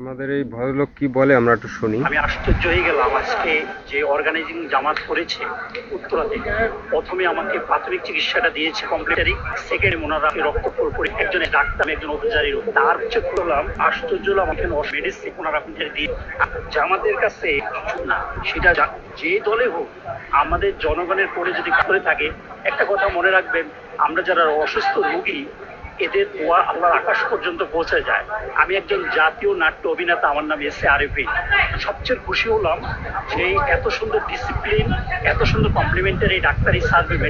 আমাদের এই ভদ্রলোক কি বলে আমরা একটু শুনি। আমি আশ্চর্য হয়ে গেলাম আজকে যে অর্গানাইজিং জামাত করেছে উত্তরাতে। প্রথমে আমাকে প্রাথমিক চিকিৎসাটা দিয়েছে কমপ্লিটারি, সেকেন্ড ওনারা রক্ত করে একজন ডাক্তার একজন অফিসারই, তার চেক করলাম আশ্চর্য হলাম এখানে মেডিসিন ওনারা দিয়ে জামাতের কাছে না। সেটা যে দলে হোক আমাদের জনগণের পরে যদি করে থাকে, একটা কথা মনে রাখবেন, আমরা যারা অসুস্থ রোগী এদের দোয়া আল্লাহর আকাশ পর্যন্ত পৌঁছে যায়। আমি একজন জাতীয় নাট্য অভিনেতা, আমার নাম এস এ আরএফি। সবচেয়ে খুশি হলাম যে এত সুন্দর ডিসিপ্লিন, এত সুন্দর কমপ্লিমেন্টারি ডাক্তারি সার্ভিস।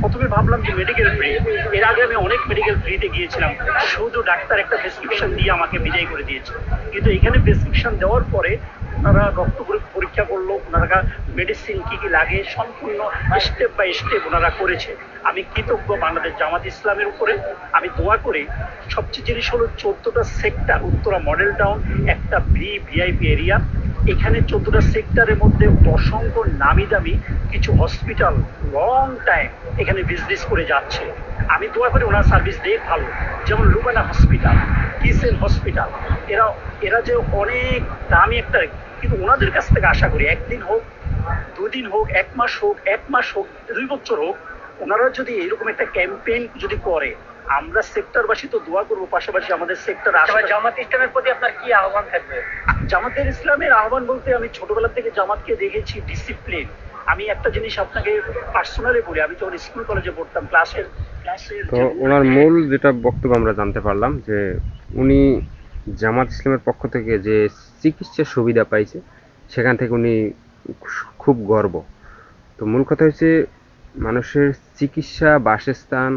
প্রথমে ভাবলাম যে মেডিকেল ফ্রি, এর আগে আমি অনেক মেডিকেল ফ্রিতে গিয়েছিলাম, শুধু ডাক্তার একটা প্রেসক্রিপশন দিয়ে আমাকে বিদায় করে দিয়েছে। কিন্তু এখানে প্রেসক্রিপশন দেওয়ার পরে ওনারা রক্ত পরীক্ষা করলো, ওনারা মেডিসিন কি কি লাগে সম্পূর্ণ স্টেপ বাই স্টেপ ওনারা করেছে। আমি কৃতজ্ঞ বাংলাদেশ জামাত ইসলামের উপরে। আমি দোয়া করি, সবচেয়ে জিনিস হলো 14টা সেক্টর উত্তরা মডেল টাউন, একটা ভিআইপি এরিয়া। এখানে 14টা সেক্টরের মধ্যে অসংখ্য নামি দামি কিছু হসপিটাল লং টাইম এখানে বিজনেস করে যাচ্ছে। আমি দোয়া করি ওনার সার্ভিস দিয়ে ভালো, যেমন লুবানা হসপিটাল, কিসেন হসপিটাল, এরা এরা যে অনেক দামি একটা, কিন্তু ওনাদের কাছ থেকে আশা করি একদিন হোক, দুদিন হোক, এক মাস হোক, 2 বছর হোক, ওনারা যদি এরকম একটা ক্যাম্পেইন যদি করে, আমরা সেক্টরবাসী তো দোয়া করবো, পাশাপাশি আমাদের সেক্টর জামাত ইসলামের প্রতি আপনার কি আহ্বান থাকবে? জামাতের ইসলামের আহ্বান বলতে, আমি ছোটবেলা থেকে জামাতকে দেখেছি ডিসিপ্লিন। আমি একটা জিনিস আপনাকে পার্সোনালি বলি, আমি যখন স্কুল কলেজে পড়তাম ক্লাসের তো ওনার মূল যেটা বক্তব্য আমরা জানতে পারলাম যে উনি জামাত ইসলামের পক্ষ থেকে যে চিকিৎসার সুবিধা পাইছে সেখান থেকে উনি খুব গর্ব। তো মূল কথা হচ্ছে মানুষের চিকিৎসা, বাসস্থান,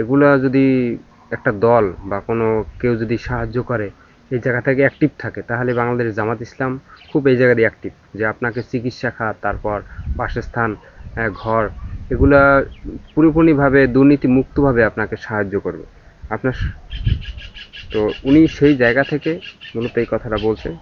এগুলা যদি একটা দল বা কোনো কেউ যদি সাহায্য করে, এই জায়গা থেকে অ্যাক্টিভ থাকে, তাহলে বাংলাদেশ জামাত ইসলাম খুব এই জায়গা দিয়ে অ্যাক্টিভ, যে আপনাকে চিকিৎসা খাত, তারপর বাসস্থান, ঘর, এগুলা পুরোপুরিভাবে দুর্নীতি মুক্তভাবে আপনাকে সাহায্য করবে আপনার। তো উনি সেই জায়গা থেকে মূলত এই কথাটা বলছেন।